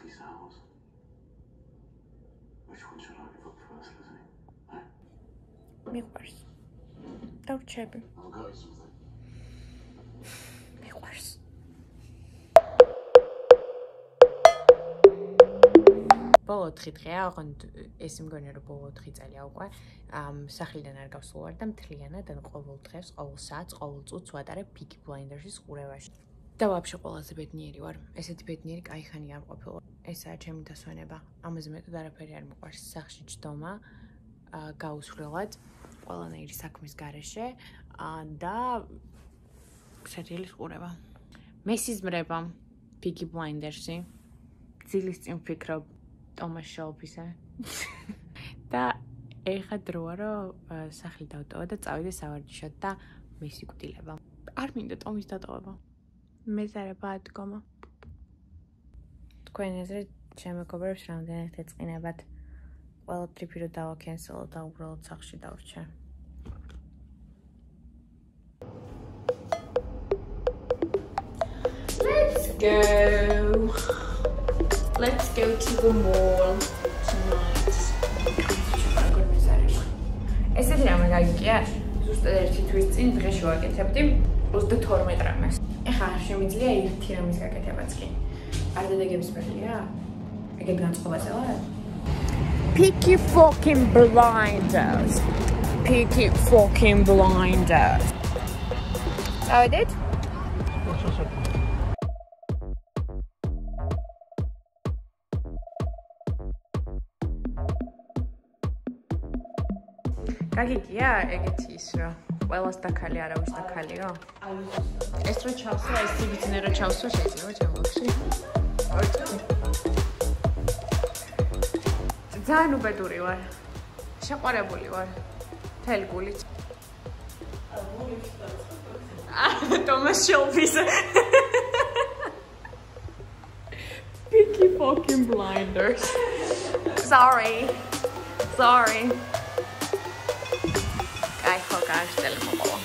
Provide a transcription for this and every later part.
office hours. Which one should I give up first, Lizzie? Hey? მიყვარს. დავჩები. I've got you something. მიყვარს. ბოლო 4 დღეა, ოღონდ ეს მგონია რომ ბოლო 4 წელია უკვე სახლიდან არ გავსულვარ და მთლიანად ან ყოველ დღეს, ყოველ საათს, ყოველ წუთს ვატარებ Peaky Blinders-ის ყურებაში. და ვაფშე ყველაზე ბედნიერი ვარ. ესეთი ბედნიერი კაიხანი არ ყოფილა. ესაა ჩემი დასვენება. ამაზე მეტად არაფერი არ მიყვარს. სახლში ჯდომა, გაუსვლელად, ყველანაირი საქმის გარეშე და სერიალის ყურება. მესიზმრება Peaky Blinders-ი. ძილის წინ ვფიქრობ Thomas Shelby-ზე. და ეხა დროა რომ სახლი დავტოვა და წავიდე სავარჯიშოდ და მესიკვდილება. არ მინდა ტომის დატოვება. მეზარება ადგომა. თქვენ ეზრით შემეკობრებს რამდენად ეწყინებათ ყველა ტრიპი რომ დავაკენსელო და უბრალოდ სახლში დავრჩე. Let's go to the mall tonight. ესეთი რამე გაგიკია, ზუსტად ერთი თვის წინ დღეში ვაკეთებდი 32 რამეს. ეხლა არ შემიძლია ერთი რამის გაკეთებაც კი. არ დადეგების ფერია? ეგეთ განწყობაზე ვარ? Peaky fucking Blinders. Peaky fucking Blinders. Წავედით? გაგიგია ეგეთი ის რა ყველას დაქალი არავის დაქალიო ეს რო ჩავსვა ეს ცივიცინე რო ჩავსვა შეიძლება ჩამოვხსი ძალიან უბედური ვარ შეყვარებული ვარ თელ გულით Thomas Shelby Peaky fucking Blinders sorry Ai, focar de telemóvel.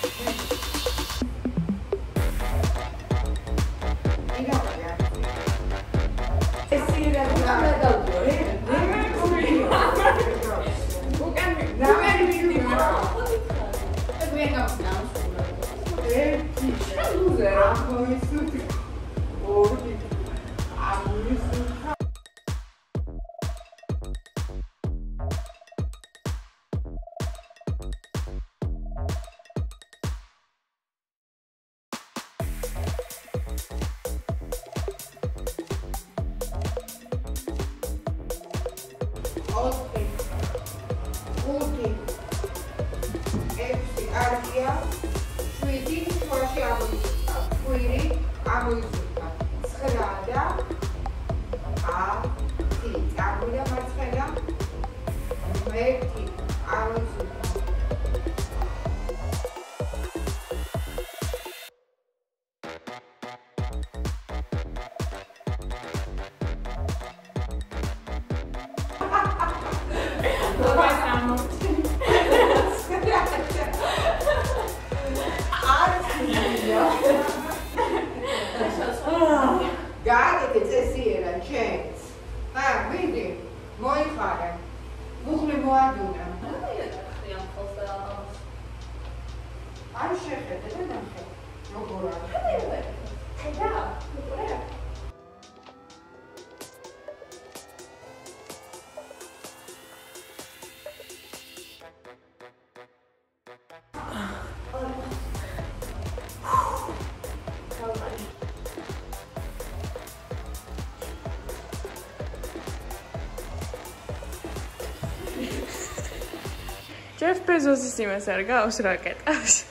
Jeff Bezos imás ar gauss raketās.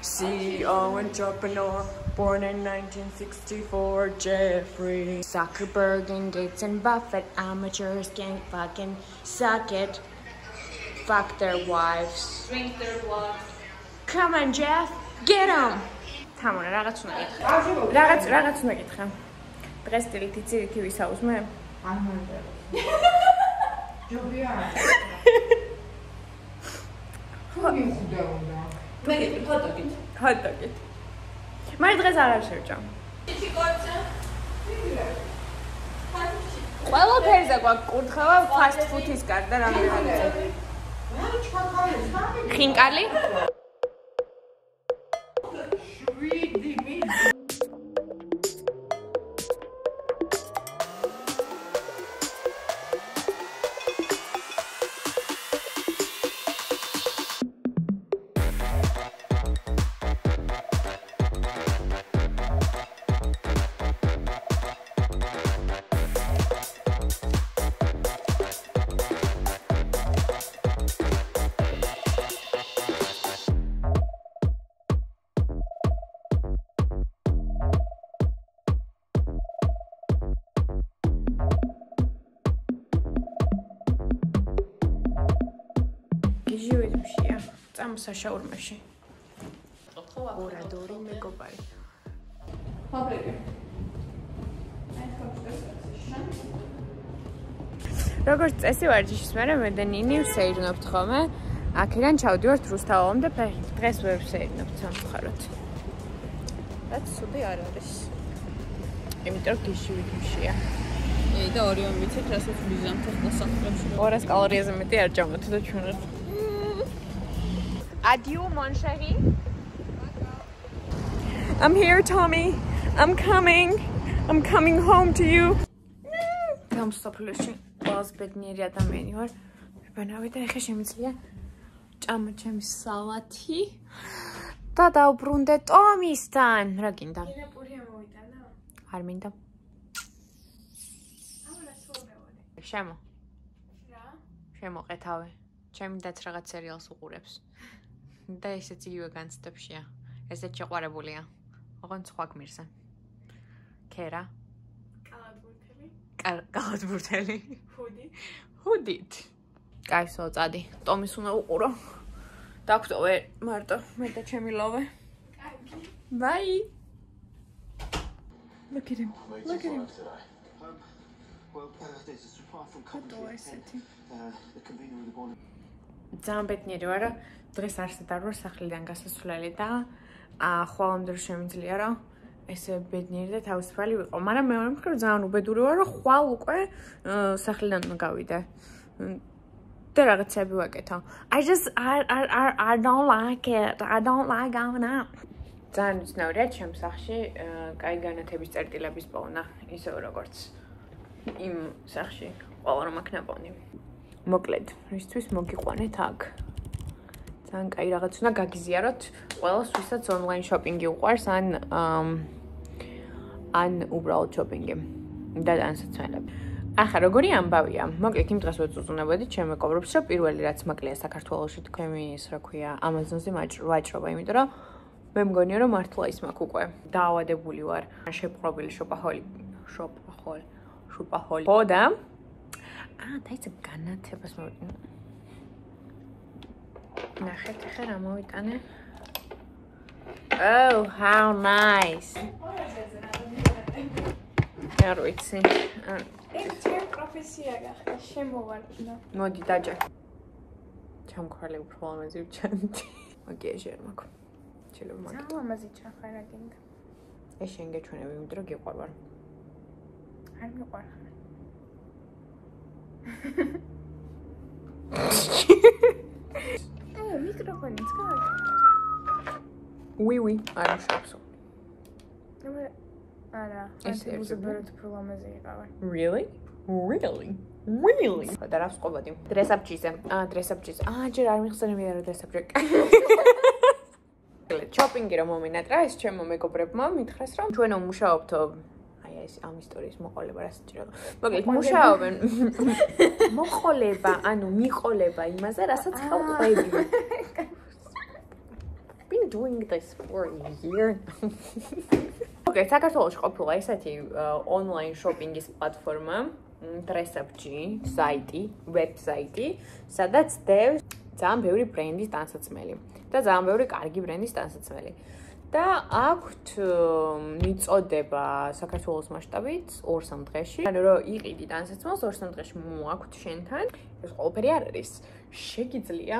CEO entrepreneur, born in 1964, Jeffrey. Zuckerberg and Gates and Buffett, amateurs can't fucking suck it. Fuck their wives. Drink their blood. Come on, Jeff, get him! Come on, რაღაც უნდა გითხრა. რაღაც უნდა გითხრა. დღეს თითი ვისაუზმე? არ მომდა. ჯობია. ხოდი ხუდა უნდა. მე ჰოტდოგით. მაგრამ დღეს არ შევჭამ. იცი კოცა? ყველაფერზე გვაქვს კურთხევა fast food-ის გარდა რამდენიმე. ხინკალი? ჟივედშია წამსაშაურმაში ორადორი მეგობარი როგორც წესი ვარჯიშის მერე მე და ნინი ვსეირნობთ ხოლმე აქედან ჩავდივართ რუსთავამდე დღეს ვერ ვსეირნობთ სამწუხაროდ რაც ცუდი არ არის იმიტომ რომ გიჟივედშია და ორივე ვიცით რასაც ვიზამთ ახლა საფრთხეში 200 კალორიაზე მეტი არ ჭამოთ და ჩვენად Adieu, mon chéri. I'm here, Tommy. I'm coming. I'm coming home to you. Tam stopluში. Bazı bedniyeri ადამიანი var. Բանավի და ეხა შემიძლია ჭამა ჩემი სალათი და დავბრუნდე ტომისთან. რა გინდა? პურია მოვიტანა? არ მინდა. შემო. რა? შემოყეთავე. ჩემი დაც რაღაც სერიალს უყურებს. და ესეც იგივე განცდებშია. ესეც შეყვარებულია. ოღონდ სხვა გმირზე. ქერა? კალათბურთელი? კალათბურთელი. ჰუდი? ჰუდით. კაისო, წადი. ტომის უნდა უყურო. დაგვტოვე მარტო მე და ჩემი ლოვე. კარგი. Bye. Look at him. Waiting Look at for him. work today. Well, there's a supply from Coventry. The convener of the board. ძალიან ბედნიერი ვარ, რომ დღეს არსად არ ვარ სახლიდან გასასვლელი და ხვალამდე რომ შემიძლია რომ ესე ბედნიერი და თავისუფალი ვიყო. მაგრამ მე ვარ მხრივ ძალიან უბედური ვარ, რომ ხვალ უკვე სახლიდან გავიდე. და რაღაცები ვაკეთო. I don't like it. I don't like going out. ძალიან უცნაურია ჩემ სახლში კაი განათების წერტილების პოვნა, ისევ როგორც იმ სახლში ყველა რომ აქ ნაპოვნი. მოკლედ, რისთვის მოგიყვანეთ აქ. ძალიან კაი რაღაც უნდა გაგიზიაროთ. ყველას ვისაც ონლაინ შოპინგი უყვარს ან უბრალოდ შოპინგი. და დასაცმელები. ახლა როგორი ამბავია? მოკლედ იმ დღეს ვეწუწუნებოდი ჩემ მეგობრებს, რომ პირველი რაც მაკლია საქართველოში თქვენი ის რა ქვია, Amazon-ზე ვაჭრობა, იმიტომ რომ მე მგონია რომ მართლა ის მაქვს უკვე. დაავადებული ვარ. შეპყრობილი შოპაჰოლი. ხოდა დაიწყე განათებას მოვიტანე. ნახეთ ახლა რა მოვიტანე. Oh, how nice. არ ვიცი. ეს პროფესია გახდა, შემოვარდნა. მოდი დაჯა. ჩამქრალი უფრო ამაზე ვჩანდი. მაგიაჟი არ მაქვს. შეიძლება მაგ. ძალიან ამაზე ჩახარა გინდა. ეს შენ გეჩვენები, იმიტომ რომ გიყვარ ვარ. არ მიყვარხარ. მიკროფონიც გაქვს? Oui, არ მშობსო. არა, ესე ეს უზებერად უფრო ლამაზი იყავა. Really? და რა ვსყობოდი? დრესაპჩიზე. დრესაპჩიზე. ჯერ არ მიხსენებია რა დრესაპჩი. შოპინგი რომ მომინატრა, ეს ჩემო მეგობრებმა მითხრეს რომ ჩვენ ვმუშაობთო ეს ამ ისტორიის მოყოლება რა საჭირო. მოკლედ მუშაობენ. მოყოლება, ანუ მიყოლება იმაზე, რასაც ხავყვები. Been doing this for a year. Okay, საქართველოში ყოფილა ესეთი ონლაინ შოპინგის პლატფორმა, Dressapchi საიტი, ვებსაიტი, სადაც დევს ძალიან ბევრი ბრენდის ტანსაცმელი და ძალიან ბევრი კარგი ბრენდის ტანსაცმელი. და აქვთ მიწოდება საქართველოს მასშტაბით 2-3 დღეში. ანუ რომ იყიდი ტანსაცმელს 2-3 დღეში მოაქვთ შენთან. ეს ყველაფერი არ არის. შეგიძლია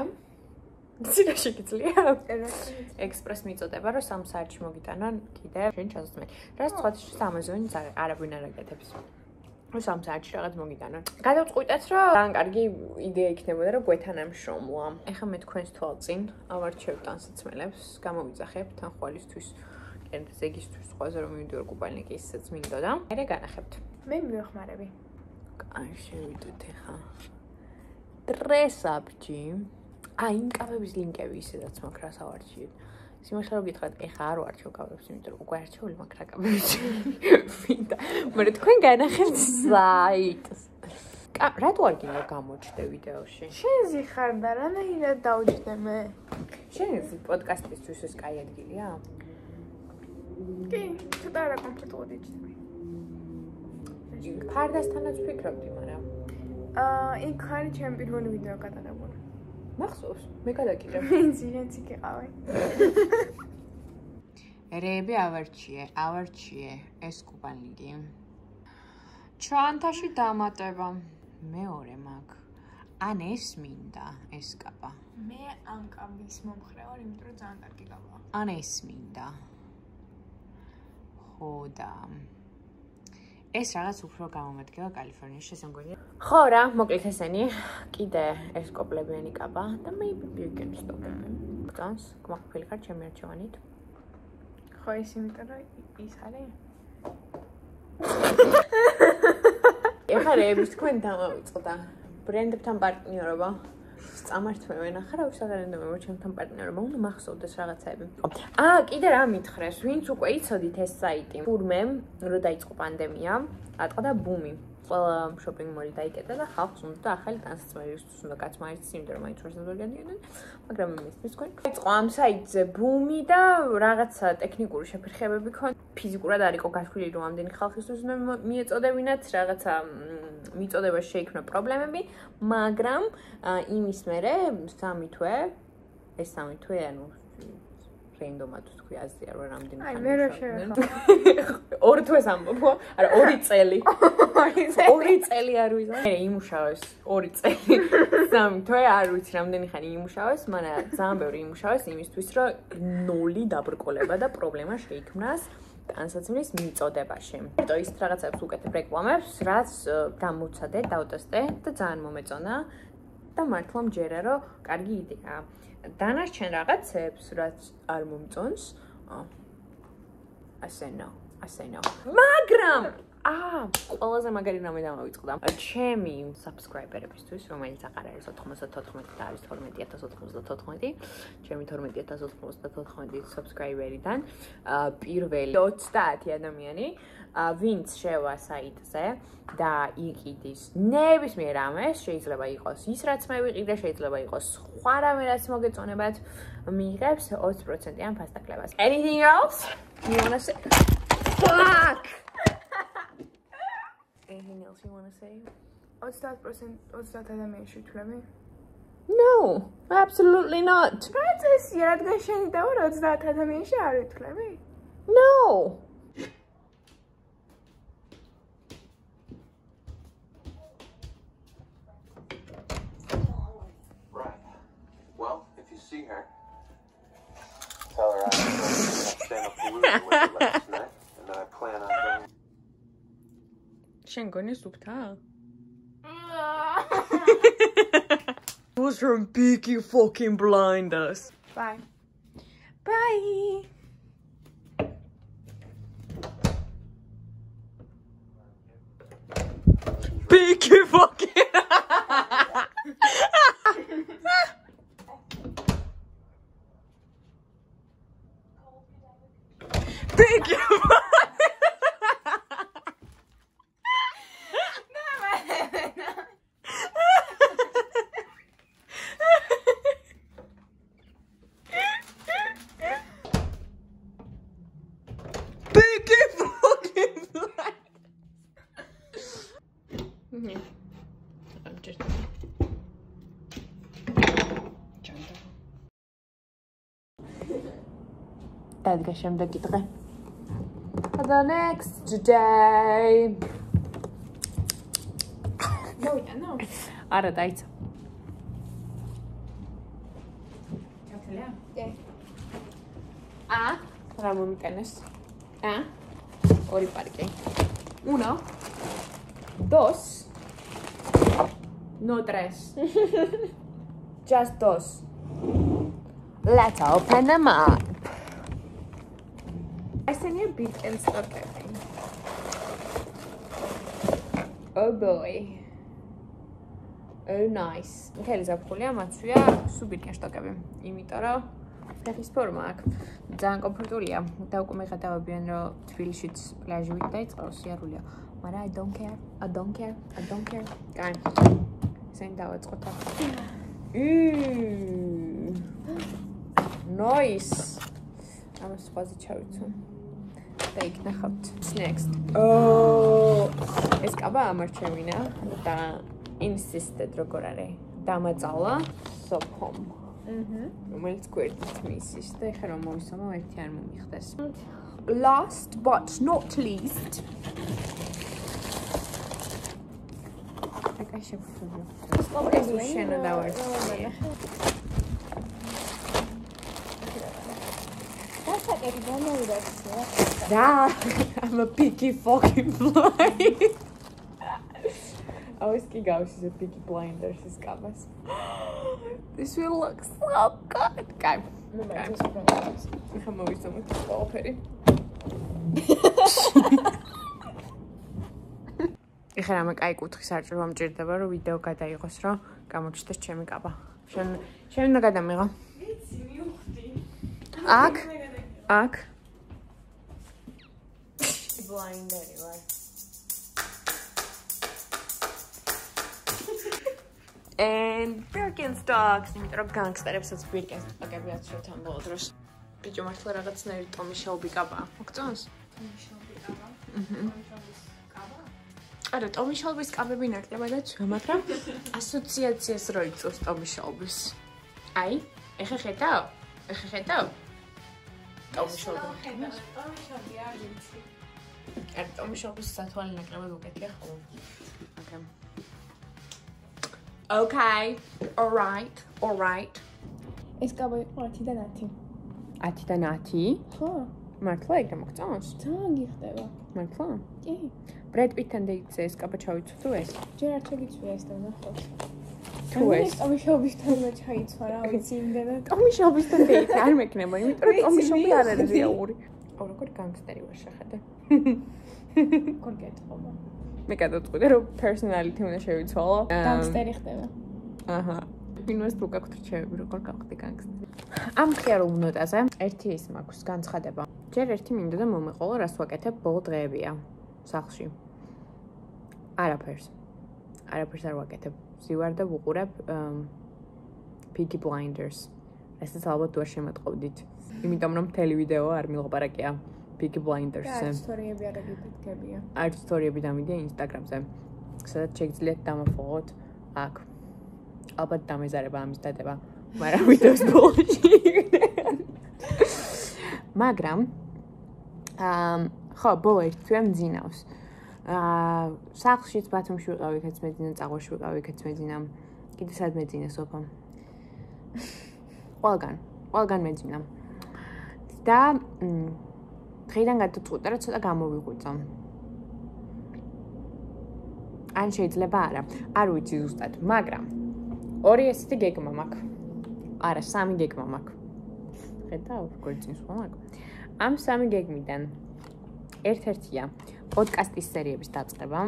ცირა შეგიძლია ექსპრეს მიწოდება რომ 3 საათში მოგიტანონ კიდე შენ ჩასაცმელი. რაც სხვა Amazon-ს არაფინ არ აკეთებს. 3 საათში რაღაც მოგიტანა. გადავწყვიტეთ, რომ ძალიან კარგი იდეა იქნებოდა, რომ გვეთან ამშრომლა. ეხლა მე თქვენს თვალწინ ავარჩევ ტანსაცმელებს, გამოვიძახებ თან ხვალისთვის, ზეგისთვის, ყველაზე რომ მივიდორო კუპალნიკი ისაც მინდოდა. მე განახებთ. მე მივეხმარები. აი შევიდეთ ეხლა. დრესაპჯი. აი იმ კავების ლინკები ისედაც მაქვს რას ავარჩიეთ. სიმართლე რომ გითხრათ, ეხლა არ ვარჩევ კავებს, იმიტომ რომ უკვე არჩეული მაქვს რა კავებში. მინდა. მაგრამ თქვენ განახებთ საიტს. რატო არ გინდა გამოჩნდე ვიდეოში? შენზე ხარ და რანაირად დავჯდე მე? შენს პოდკასტისთვის ეს კაი ადგილია? კი, ცოტა რა კომფორტულად იჭდები. ფარდასთანაც ვფიქრობდი, მაგრამ იქ არის ჩემი პირველი ვიდეო გადაღებული. მახსოვს, მე გადაკიდე. ძირენც იყავი. რეები ავარჩიე, ეს კუპალნიკი. ჩანთაში დამატება. მეორე მაგ. ან ეს მინდა, ეს კაბა. მე ამ კაბის მომხრე ვარ, იმიტომ რომ ძალიან კარგი კაბაა. ან ეს მინდა. ხო და ეს რაღაც უფრო გამომადგება კალიფორნიაში შესამგონია. ხო რა, მოკლედ ესენი. კიდე ეს კოპლებიანი კაბა და maybe you can stop it. გწონს? გმაყოფილი ხარ ჩემი არჩევანით? ხო, ის იმიტომ რომ ის არის. ეხლა რეების თქვენ დამავიწყდა. ბრენდებთან პარტნიორობა. წამართმევენ ახლა რა ვისაღარენდობ ჩემთან პარტნიორობა უნდა მახსოვდეს რაღაცები. კიდე რა მითხრეს, ვინც უკვე იცოდით ეს საიტი. თურმემ რო დაიწყო პანდემია, ატყდა ბუმი. ყველა შოპინგ მოლი დაიკეტა და ხალხს უნდა ახალი ტანსაცმელისთვის უნდა კაცმარიც, იმიტომ რომ მაინც ვერსად ვერ გადიოდნენ, მაგრამ მისთვის თქვენ. დაიწყო ამ საიტზე ბუმი და რაღაცა ტექნიკური შეფერხებები ქონდა. ფიზიკურად არ იყო გასული რომ ამდენი ხალხისთვის მიეწოდებინათ, რაღაცა მიწოდებაში შეიქმნა პრობლემები, მაგრამ იმის მერე 3 თვე, ეს 3 თვე, ანუ რენდომად თქვი აზია რომ რამდენი ხანი. აი მე რა შევეხო. 2 თვეს ამბობ, არა 2 წელი. 2 წელი არ ვიცი. მე იმუშავეს 2 წელი. 3 თვე არ ვიცი რამდენი ხანი იმუშავეს, მაგრამ ძალიან ბევრი იმუშავეს იმისთვის რომ 0 დაბრკოლება და პრობლემა შეიქმნას ტანსაცმლის მიწოდებაში. მარტო ის რაღაცებს უკეთებ რეკლამებს, რაც დამოცადე, დავტესტე და ძალიან მომეწონა და მართლა მჯერა რომ კარგი იდეაა. დანარჩენ რაღაცებს, რაც არ მომწონს, ასე ნო. მაგრამ ყველაზე მაგარი რამე დამავიწყდა. ჩემი subscriber-ებისთვის, რომელიც აღარ არის 94 და არის 12094, ჩემი 12094 subscriber-იდან პირველი 30 ადამიანი, ვინც შევა საიტზე და იყიდის ნებისმიერ რამეს, შეიძლება იყოს ის, რაც მე ვიყიდე, შეიძლება იყოს სხვა რამე, რაც მოგეწონებათ, მიიღებს 20%-იან ფასტაკლებას. Anything else? You wanna say? Fuck! Anything else you want to say? 30% ადამიანში თვლები? No, absolutely not. რა წესია, რადგან შენი და 30 ადამიანში არ ვითვლები? No. Right. Well, if you see her, tell her I'm staying up for with her last night, and that I plan on going. შენ გონი სუფთა? Who's from Peaky fucking Blinders? Bye. Bye. Peaky fucking. Peaky. დადგა შემდეგი დღე. The next day. მოვიტანო? არა, დაიცა. ჩათელია? რა მომიტანეს? ორი პარკი. Uno. dos. No tres. Just dos. Let's open them up. ესენია ბიტენსტოკები. Oh boy. Oh nice. მთელი ზაფხულია მაცვია სულ ბიტენსტოკები. იმიტომ რომ ფეხის ფორმა აქვს. ძალიან კომფორტულია. და უკვე მეღადავებიან რომ თბილისშიც პლაჟივით დაიწყო სიარულია. მაგრამ I don't care. კაი. ისინი დავაწყოთ აქ. Nice. ამას სხვაზე ჩავიცო. და იქ ნახავთ. Next. ეს კაბა ამარჩევინა და insisted როგორ არის. დამაწალა სოფომ. რომელიც გვერდით მისის და ეხლა რომ მოვისამო ერთი არ მომიხდეს. Last but not least. აკა შეფუთო. ეს შენა დავარჩია. Da, I'm a picky fucking blind. Always Kigaus is a picky blinder, she's Gabas. This will look so good. Okay. I'm always so much already. ეხლა ამ კაი კუთხის არჭრვა მჭირდება რომ ვიდეო გადაიღოს რომ გამოჩნდეს ჩემი კაბა. შენ უნდა გადამიღო. ვიცი, მივხვდი. აქ ბლაინდერი ვარ. And Birkenstocks, იმიტომ რომ განგსტერებსაც Birkenstockები აჩვენთ ამ ბოლო დროს. ბიჭო მართლა რაღაცნაირი ტომი შელბი კაბაა. მოგწონს? ტომი შელბი კაბა? არა, ტომი შელბის კაბები ნაკლებადაც ვარ, მაგრამ ასოციაციას რო იწვევს ტომი შელბის. აი, ეხა ხედავ? ტომი შელბი. არ ტომი შელბის სათვალე ნაკლებად უკეთია ხოლმე. Okay, all right. ეს კაბა იყო 10-დან 10. 10-დან 10? ხო. მართლა ეგ გამოგწონს? ძალიან გიხდება. მართლა? კი. ბრედ პიტთან დაიწე ეს კაბა ჩავიცვ თუ ეს? ჯერ არ შეგიცვია ეს და ნახოთ. თუ ეს ტომი შელბისთან ჩაიცვა რა ვიცი იმდენად. ტომი შელბისთან დაიწე არ მექნება, იმიტომ რომ ტომი შელბი არ არის რეალური. როგორი განგსტერი ვარ შეხედე. როგორ გეტყობა? მე გადავწყვიტე რომ personality უნდა შევიცვალო. განგსტერი ხდება. აჰა. იმას თუ გაქვთ რჩევები როგორ გავხდი განგსტერი. ამ ხიარულ ნოტაზე ერთი ის მაქვს განცხადება. ჯერ ერთი მინდა და მომეყოლა რას ვაკეთებ ბოლო დღეებია სახლში. არაფერს არ ვაკეთებ. ვზივარ და ვუყურებ Peaky Blinders. ესაც ალბათ თუ არ შემატყობდით. იმიტომ რომ მთელი ვიდეო არ მილაპარაკია Peaky Blinders-ზე. სტორიები არ გიგებია. არ სტორიები დამიდია Instagram-ზე. სადაც შეგიძლიათ დამაფოლოთ აქ. ალბათ დამეზარება ამის დადება, მაგრამ ვიდეოს ბოლოში. მაგრამ ხო, ბოლო ერთ თვე მძინავს. სახლშიც ბათუმში ვიყავ, იქაც მეძინა, წაღვაში ვიყავ, იქაც მეძინა. კიდე სად მეძინა სოფამ? ყველგან მეძინა. და დღეიდან გადაწყვიტე რომ ცოტა გამოვიღვიძო. ან შეიძლება არა. არ ვიცი ზუსტად, მაგრამ ორი ესეთი გეგმა მაქვს. არა, სამი გეგმა მაქვს. ხედავ, როგორ წინს მაქვს. ამ სამი გეგმიდან ერთ-ერთია პოდკასტის სერიების დაწყება.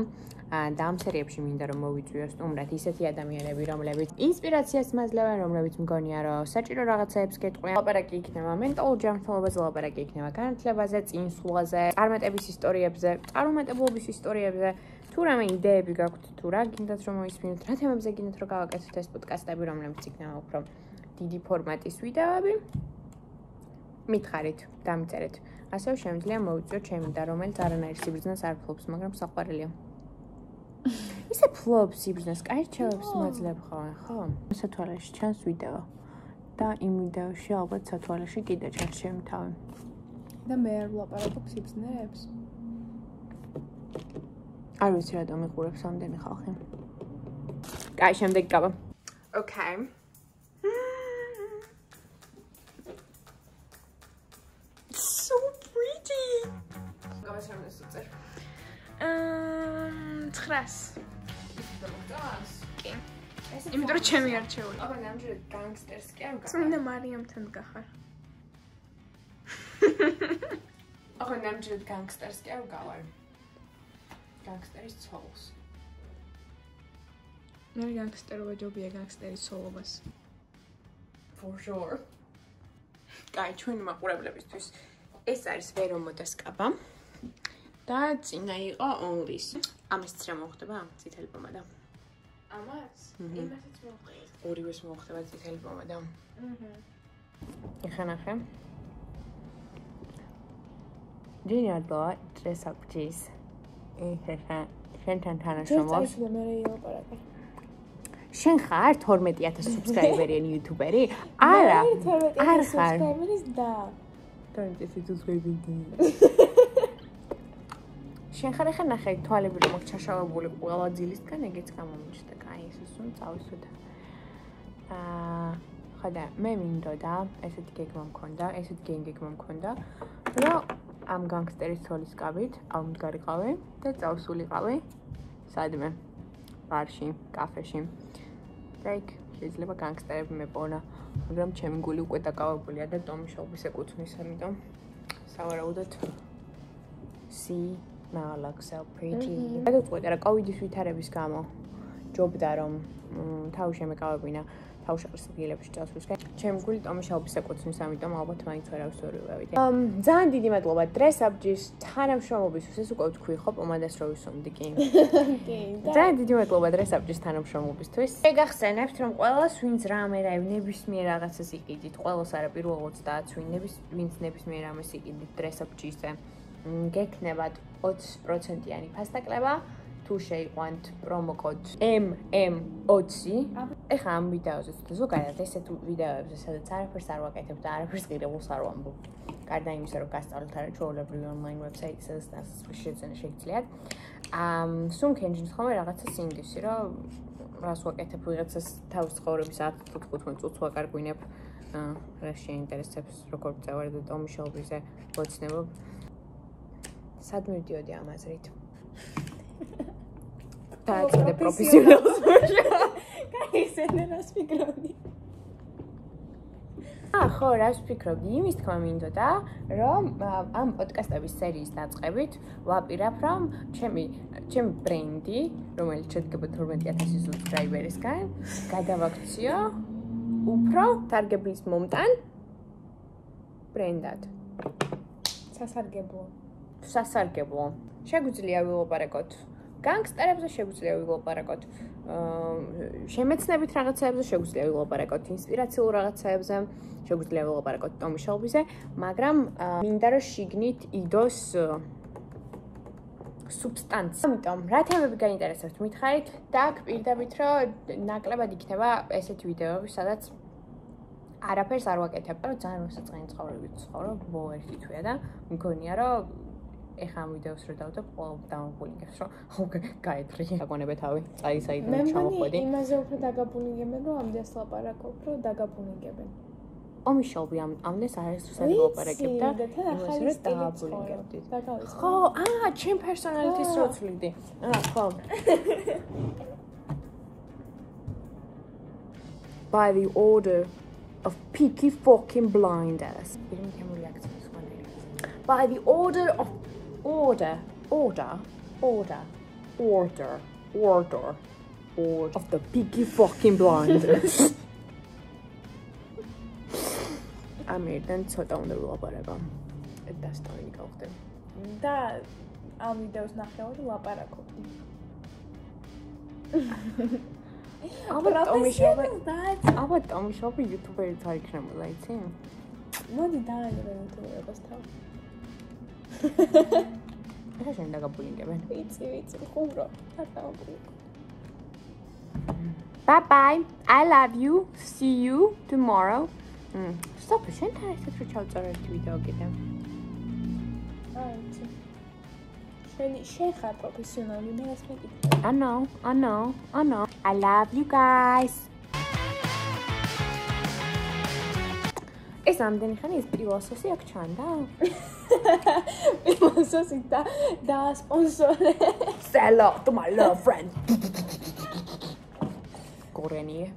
და ამ სერიებში მინდა რომ მოვიწვიოს სტუმრად ისეთი ადამიანები, რომლებიც ინსპირაციას მაძლევენ, რომლებიც მგონია რომ საჭირო რაღაცაებს გეტყვიან. ლაპარაკი იქნება მენტალურ ჯანმრთელობაზე, ლაპარაკი იქნება განათლებაზე, წინსვლაზე, წარმატების ისტორიებზე, წარუმატებლობის ისტორიებზე. თუ რამე იდეები გაქვთ, თუ რა გინდათ რომ მოისმინოთ, რა თემებზე გინდათ რომ გავაკეთოთ ეს პოდკასტები, რომლებიც იქნება უფრო დიდი ფორმატის ვიდეოები. მითხარით, დამიწერეთ. ასევე შემიძლია მოვიწვიოთ ჩემი და რომელიც არანაირ სიბრძნეს არ ფლობს, მაგრამ საყვარელია. ისე ფლობს სიბრძნეს, კაი რჩევებს მაძლევ ხო? სათვალეში ჩანს ვიდეო. და იმ ვიდეოში ალბათ სათვალეში კიდე ჩანს ჩემი თავი. და მე არ ვლაპარაკობ სიბრძნეებს. არ ვიცი რატომ მიყურებს ამდენი ხალხი. კაი, შემდეგი კაბა. Okay. So pretty. გაბას რომ ეს უწერ. 900. კი. იმიტომ რომ ჩემი არჩეული. აბა ნამდვილად განგსტერს კი არ გახარ. წმინდა მარიამთან გახარ. აბა ნამდვილად განგსტერს კი არ გავარ. განგსტერის ცოლს. მე განგსტერობა ჯობია განგსტერის ცოლობას. For sure. კაი, ჩვენი მაყურებლებისთვის ეს არის ვერომოდას კაბა. და წინა იყო only-ს. ამასაც რა მოხდება? წითელი პომადა. ამას? იმასაც მოხდება. ორივეს მოხდება წითელი პომადა. ეხანახე. დინადო dress up cheese. ეხა შენთან თანაშრომობს. მე რეილაპარაკე. შენ ხარ 12000 subscriber-იანი YouTuber-ი? არა. არ ხარ. subscriber-ის და. დანტესი subscriber-ი. შენ ხარ ახლა ნახე თვალები რომ აქვს ჩაშავებული ყველა ძილისგან ეგეც გამომიჩნდა. კაი, ეს უნდა წავისვიდე. ხოდა მე მინდოდა, ესეთი გეგმა მქონდა, ესეთი გეგმა მქონდა, რომ ამ განგსტერის ცოლის კაბით ავმდგარიყავი და წავსულიყავი სადმე ბარში, კაფეში. Like, შეიძლება განგსტერები მეპოვნა, მაგრამ ჩემი გული უკვე დაკავებულია და ტომიშობის ეკუთვნის, ამიტომ სავარაუდოდ see now look so pretty. გადაწყვეტე რა კოვიდის ვითარების გამო ჯობდა რომ თავი შემეკავებინა თავშეყრის გილებში წასვლისკენ. ჩემი გული ტომიშობის ეკუთვნის, ამიტომ ალბათ მაინც ვერავის ვერ ვივევით. ძალიან დიდი მადლობა dress up-ის თანამშრომლობისთვის. ეს უკვე ვთქვი ხო პომადას რო ვისვამდი კი. კი. ძალიან დიდი მადლობა dress up-ის თანამშრომლობისთვის. შეგახსენებთ რომ ყველას ვინც რამე ნებისმიერ რაღაცას იყიდით, ყველას არა პირველ 30-ს ვინც ნებისმიერ რამეს იყიდით dress up-ზე. გექნებათ 20%-იანი ფასდაკლება. თუ შეიყვანთ პრომო კოდ MM20. ეხლა ამ ვიდეოზე ზოგადად ესეთ ვიდეოებზე სადაც არაფერს არ ვაკეთებ და არაფერს ღირებულს არ ვამბობ. გარდა იმისა, რომ გასწავლეთ არაჩვეულებრივი ონლაინ ვებსაიტი, სადაც დასასრულის შეძენა შეგიძლიათ. სულ მქენჯნის ხოლმე რაღაცა სინდისი, რომ რას ვაკეთებ ვიღაცას თავის ცხოვრების 10-15 წუთს ვაკარგვინებ. რა შეინტერესებს, როგორ წევარ და ტომიშობიზე ვოცნებობ. სად მივდიოდი ამ აზრით? და პროფესიონალს. კაი, ისინი რას ფიქრობდი? ხო, რას ვფიქრობდი? იმის თქმა მინდოდა, რომ ამ პოდკასტების სერიის დაწყებით ვაპირებ, რომ ჩემი ბრენდი, რომელიც შედგება 12000 subscriber-ისგან, გადავაქციო უფრო თარგებლის მომტან ბრენდად. სასარგებლო. შეგვიძლია ვილაპარაკოთ განგსტერებზე, შეგვიძლია ვილაპარაკოთ შემეცნებით რაღაცეებზე, შეგვიძლია ვილაპარაკოთ ინსპირაციულ რაღაცეებზე, შეგვიძლია ვილაპარაკოთ ტომიშობიზე, მაგრამ მინდა რომ შიგნით იდოს სუბსტანცია. ამიტომ რა თემები გაინტერესებთ, მითხარით და გპირდებით, რომ ნაკლებად იქნება ესეთი ვიდეოები, სადაც არაფერს არ ვაკეთებ, რომ ძალიან მოსაწყენი ცხოვრებით ვცხოვრობ, ბოლო ერთი თვეა და მგონია, რომ ეხა ამ ვიდეოს რო დავდებ, ყველაფერს დავაბულინგებს, რომ გაეთრი. აგვანებე თავი, წაი საიდანვე ჩამოყვედი. მე იმაზე უფრო დაგაბულინგებენ, რომ ამდენს ლაპარაკობ, რომ დაგაბულინგებენ. ტომიშობი ამდენს არასდროს არ ვილაპარაკებ და იმას რო დააბულინგებდით. ხო, ჩემ პერსონალიტის რო ვცვლიდი. ხო. By the order of Peaky fucking Blinders. By the order of of the Peaky fucking Blinders. ამერიდან ცოტა უნდა ვილაპარაკო. დასტოვინი გავხდები. და ამ ვიდეოს ნახევარი ლაპარაკობდი. ალბათ ტომიშობი იუთუბერიც არ იქნებოდა, იცი? მოდი დააგრე იუთუბერებას თავი. ეხლა შენ დაგაბულინგებენ. ვიცი, ხუმრო. არ დავაბულინგებ. Bye bye. I love you. See you tomorrow. Stop, შენ თან ესეთ რო ჩავწერე ერთი ვიდეო კიდე. აიცი. შენ ხარ პროფესიონალი, მე რას მეკითხე? I know. I love you guys. ეს ამდენი ხანი ის პილოსოსი აქ ჩანდა? პილოსოსი და სპონსორე. Sell out to my love friend. Gorenie.